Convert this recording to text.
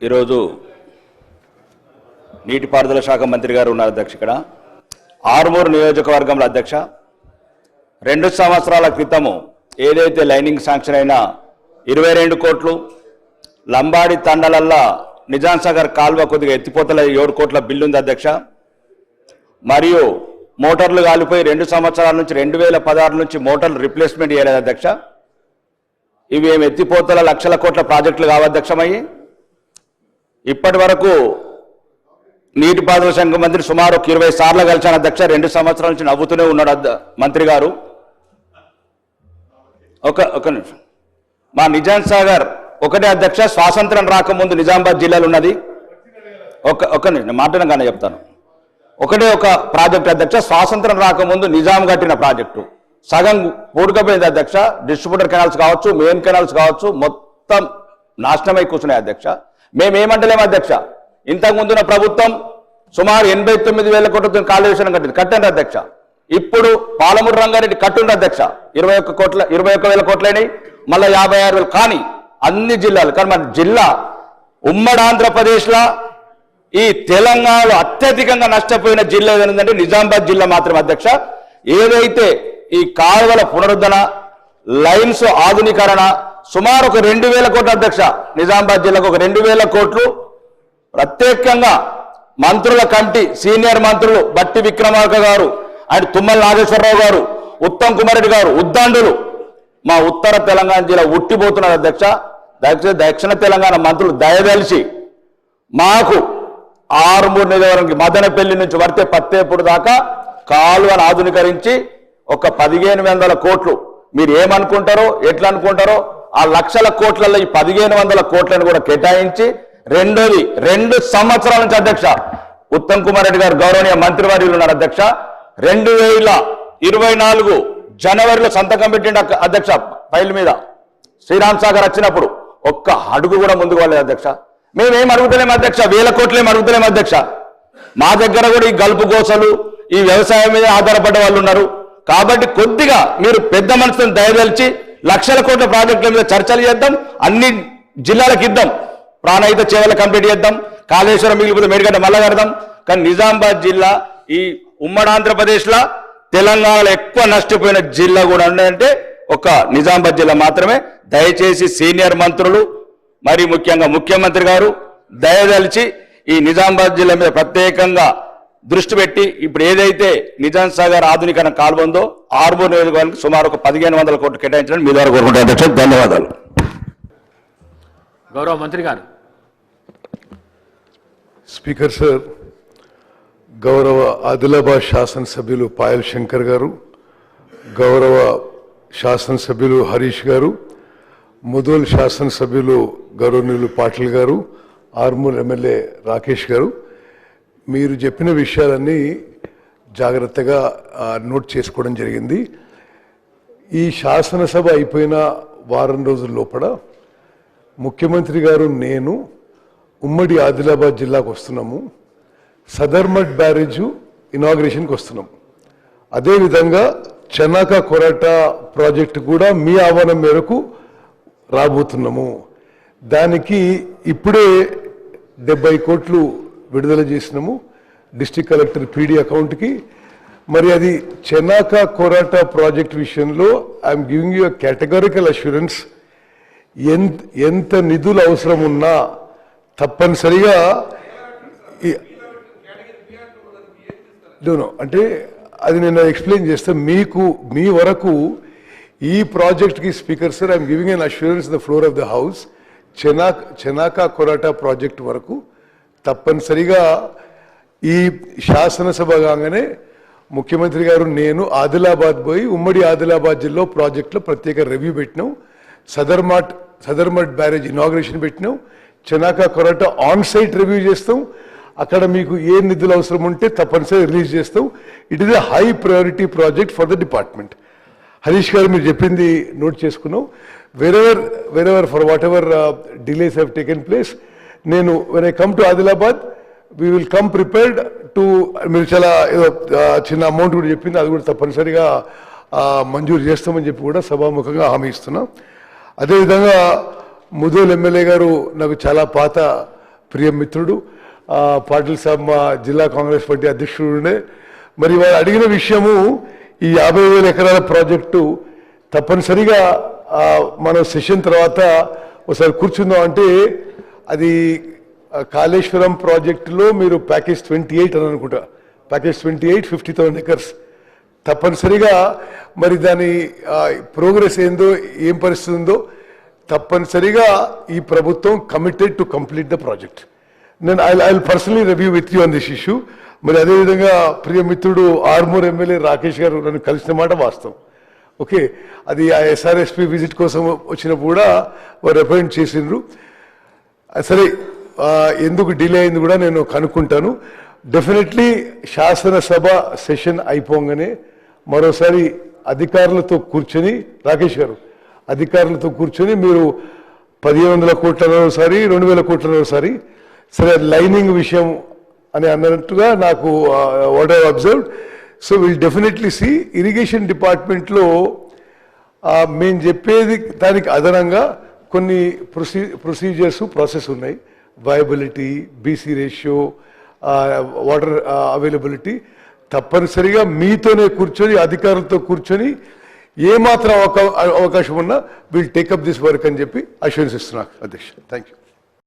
ఈరోజు నీటిపారుదల శాఖ మంత్రి గారు ఉన్నారు అధ్యక్ష. ఇక్కడ ఆర్మూర్ నియోజకవర్గంలో అధ్యక్ష 2 సంవత్సరాల క్రితము ఏదైతే లైనింగ్ శాంక్షన్ అయినా 22 కోట్లు, లంబాడి తండలల్లా నిజాం సాగర్ కాల్వ కొద్దిగా ఎత్తిపోతల 7 కోట్ల బిల్లు ఉంది అధ్యక్ష. మరియు మోటార్లు కాలిపోయి 2 సంవత్సరాల నుంచి 2016 నుంచి మోటార్లు రిప్లేస్మెంట్ చేయలేదు అధ్యక్ష. ఇవి ఏమి ఎత్తిపోతల లక్షల కోట్ల ప్రాజెక్టులు కావధ్యక్షమయ్యి ఇప్పటి వరకు నీటిపారుదల శాఖ మంత్రి సుమారు 20 సార్లు కలిశాను అధ్యక్ష. 2 సంవత్సరాల నుంచి నవ్వుతూనే ఉన్నాడు మంత్రి గారు. ఒక నిమిషం. మా నిజాం సాగర్ ఒకటే అధ్యక్ష, స్వాతంత్రం రాకముందు నిజామాబాద్ జిల్లాలో ఉన్నది. ఒక నిమిషం మాట్లాడగానే చెప్తాను. ఒకటే ఒక ప్రాజెక్ట్ అధ్యక్ష, స్వాతంత్రం రాకముందు నిజాం కట్టిన ప్రాజెక్టు సగం పూడుకపోయింది అధ్యక్ష. డిస్ట్రిబ్యూటర్ కెనాల్స్ కావచ్చు, మెయిన్ కెనాల్స్ కావచ్చు, మొత్తం నాశనమై కూర్చున్నాయి అధ్యక్ష. మేమేమంటలేము అధ్యక్ష. ఇంతకుముందున్న ప్రభుత్వం సుమారు 89,000 కోట్లతో కాళేశ్వరం కట్టండి అధ్యక్ష. ఇప్పుడు పాలమూరు రంగారెడ్డి కట్టుండి అధ్యక్ష 21,000 కోట్లైనవి, మళ్ళీ 56,000. కానీ అన్ని జిల్లాలు, కానీ మన జిల్లా ఉమ్మడి ఆంధ్రప్రదేశ్లో ఈ తెలంగాణలో అత్యధికంగా నష్టపోయిన జిల్లా ఏదంటే నిజామాబాద్ జిల్లా మాత్రమే అధ్యక్ష. ఏదైతే ఈ కాలువల పునరుద్ధరణ, లైన్స్ ఆధునీకరణ సుమారు ఒక 2,000 కోట్ల అధ్యక్ష. నిజామాబాద్ జిల్లాకు ఒక 2,000 కోట్లు ప్రత్యేకంగా మంత్రుల కమిటీ, సీనియర్ మంత్రులు బట్టి విక్రమార్క గారు అండ్ తుమ్మల నాగేశ్వరరావు గారు, ఉత్తమ్ కుమార్ రెడ్డి గారు, ఉద్దండులు మా ఉత్తర తెలంగాణ జిల్లా ఉట్టిపోతున్నారు అధ్యక్ష. దయచేసి దక్షిణ తెలంగాణ మంత్రులు దయదలిచి మాకు ఆర్మూర్ నియోజకవర్గానికి మదనపల్లి నుంచి వర్తే పత్తేపూడి దాకా కాలువను ఆధునీకరించి ఒక 1,500 కోట్లు, మీరు ఏమనుకుంటారో ఎట్లా అనుకుంటారో ఆ లక్షల కోట్లలో ఈ 1,500 కోట్లను కూడా కేటాయించి, రెండోది 2 సంవత్సరాల నుంచి అధ్యక్ష ఉత్తమ్ కుమార్ రెడ్డి గారు గౌరవనీయ మంత్రివర్యులు ఉన్నారు అధ్యక్ష. 2024 జనవరిలో సంతకం పెట్టిండు అధ్యక్ష ఫైల్ మీద. శ్రీరామ్ సాగర్ వచ్చినప్పుడు ఒక్క అడుగు కూడా ముందుకు వెళ్ళలేదు అధ్యక్ష. మేమేం అడుగుతలేము అధ్యక్ష, 1,000 కోట్లేం అడుగుతలేము అధ్యక్ష. మా దగ్గర కూడా ఈ గల్పు గోసలు, ఈ వ్యవసాయం మీద ఆధారపడ్డ వాళ్ళు ఉన్నారు. కాబట్టి కొద్దిగా మీరు పెద్ద మనసును దయదలిచి లక్షల కోట్ల ప్రాజెక్టుల మీద చర్చలు చేద్దాం, అన్ని జిల్లాలకు ఇద్దాం, ప్రాణహిత చేవల కంప్లీట్ చేద్దాం, కాళేశ్వరం మిగిలిపోతే మేడిగడ్డ మళ్ళా కడదాం. కానీ నిజామాబాద్ జిల్లా ఈ ఉమ్మడి ఆంధ్రప్రదేశ్లో తెలంగాణలో ఎక్కువ నష్టపోయిన జిల్లా కూడా ఉందంటే ఒక నిజామాబాద్ జిల్లా మాత్రమే. దయచేసి సీనియర్ మంత్రులు మరి ముఖ్యంగా ముఖ్యమంత్రి గారు దయదలిచి ఈ నిజామాబాద్ జిల్లా మీద ప్రత్యేకంగా దృష్టి పెట్టి ఇప్పుడు ఏదైతే నిజాం సాగర్ ఆధునీకరణ కాలువ ఉందో ఆర్మూర్ నియోజకవర్గానికి సుమారు ఒక 1,500 కోట్లు కేటాయించడం మీ ద్వారా కోరుకుంటాను అధ్యక్ష. ధన్యవాదాలు. గౌరవ మంత్రి గారు. స్పీకర్ సార్, గౌరవ ఆదిలాబాద్ శాసనసభ్యులు పాయల్ శంకర్ గారు, గౌరవ శాసనసభ్యులు హరీష్ గారు, ముదోల్ శాసనసభ్యులు గౌరవనీయులు పాటిల్ గారు, ఆర్మూర్ ఎమ్మెల్యే రాకేష్ గారు, మీరు చెప్పిన విషయాలన్నీ జాగ్రత్తగా నోట్ చేసుకోవడం జరిగింది. ఈ శాసనసభ అయిపోయిన వారం రోజుల లోపల ముఖ్యమంత్రి గారు, నేను ఉమ్మడి ఆదిలాబాద్ జిల్లాకు వస్తున్నాము. సదర్మట్ బ్యారేజు ఇనాగ్రేషన్కి వస్తున్నాము. అదేవిధంగా చెనాక కొరటా ప్రాజెక్టు కూడా మీ ఆహ్వానం మేరకు రాబోతున్నాము. దానికి ఇప్పుడే 70 కోట్లు విడుదల చేసినాము డిస్ట్రిక్ట్ కలెక్టర్ పీడీ అకౌంట్కి. మరి అది చెనాక కొరటా ప్రాజెక్ట్ విషయంలో I'm giving you categorical assurance. ఎంత నిధులు అవసరం ఉన్నా తప్పనిసరిగా అంటే అది నేను ఎక్స్ప్లెయిన్ చేస్తే మీకు మీ వరకు ఈ ప్రాజెక్ట్కి speaker sir I'm giving an assurance the floor of the house. Chanaka Korata project వరకు తప్పనిసరిగా ఈ శాసనసభ కాగానే ముఖ్యమంత్రి గారు, నేను ఆదిలాబాద్ పోయి ఉమ్మడి ఆదిలాబాద్ జిల్లా ప్రాజెక్టులో ప్రత్యేక రివ్యూ పెట్టినాం. సదర్మట్ బ్యారేజ్ ఇనాగ్రేషన్ పెట్టినాం. చెనాక కొరటా ఆన్ సైట్ రివ్యూ చేస్తాం. అక్కడ మీకు ఏ నిధులు అవసరం ఉంటే తప్పనిసరి రిలీజ్ చేస్తాం. It is a high priority project for the department. Harish garu మీరు చెప్పింది నోట్ చేసుకున్నాం. Wherever for whatever delays have taken place, నేను when I come to Adilabad we will come prepared to, మీరు చాలా ఏదో చిన్న అమౌంట్ కూడా చెప్పింది, అది కూడా తప్పనిసరిగా మంజూరు చేస్తామని చెప్పి కూడా సభాముఖంగా హామీ ఇస్తున్నాం. అదేవిధంగా ముదోల్ ఎమ్మెల్యే గారు నాకు చాలా పాత ప్రియ మిత్రుడు పాటిల్ సాబ్ మా జిల్లా కాంగ్రెస్ పార్టీ అధ్యక్షుడు. మరి వారు అడిగిన విషయము ఈ 50,000 ఎకరాల ప్రాజెక్టు తప్పనిసరిగా మన సెషన్ తర్వాత ఒకసారి కూర్చుందాం. అంటే అది కాళేశ్వరం ప్రాజెక్టులో మీరు ప్యాకేజ్ 28 అని అనుకుంటా, ప్యాకేజ్ 28 50,000 ఎకర్స్ తప్పనిసరిగా మరి దాని ప్రోగ్రెస్ ఏందో ఏం పరిస్థితి ఉందో తప్పనిసరిగా ఈ ప్రభుత్వం committed to complete the project. నేను I personally review with you on this issue. మరి అదేవిధంగా ప్రియ మిత్రుడు ఆర్మూర్ ఎమ్మెల్యే రాకేష్ గారు నన్ను కలిసిన మాట వాస్తవం. ఓకే, అది ఆ SRSP విజిట్ కోసం వచ్చినప్పుడు కూడా వారు అపాయింట్ చేసిండ్రు. సరే, ఎందుకు డిలే అయింది కూడా నేను కనుక్కుంటాను. డెఫినెట్లీ శాసనసభ సెషన్ అయిపోగానే మరోసారి అధికారులతో కూర్చొని, రాకేష్ గారు అధికారులతో కూర్చొని మీరు 1,500 కోట్లలోసారి 2,000 కోట్లలోసారి సరే లైనింగ్ విషయం అని అన్నట్టుగా నాకు what I observed. So will definitely C irrigation డిపార్ట్మెంట్లో మేము చెప్పేది దానికి అదనంగా కొన్ని ప్రొసీజర్స్ ప్రాసెస్ ఉన్నాయి. Viability, BC ratio, water availability తప్పనిసరిగా మీతోనే కూర్చొని అధికారులతో కూర్చొని ఏమాత్రం అవకాశం ఉన్నా విల్ టేకప్ దిస్ వర్క్ అని చెప్పి అష్యూరెన్స్ ఇస్తున్నా అధ్యక్ష. Thank you.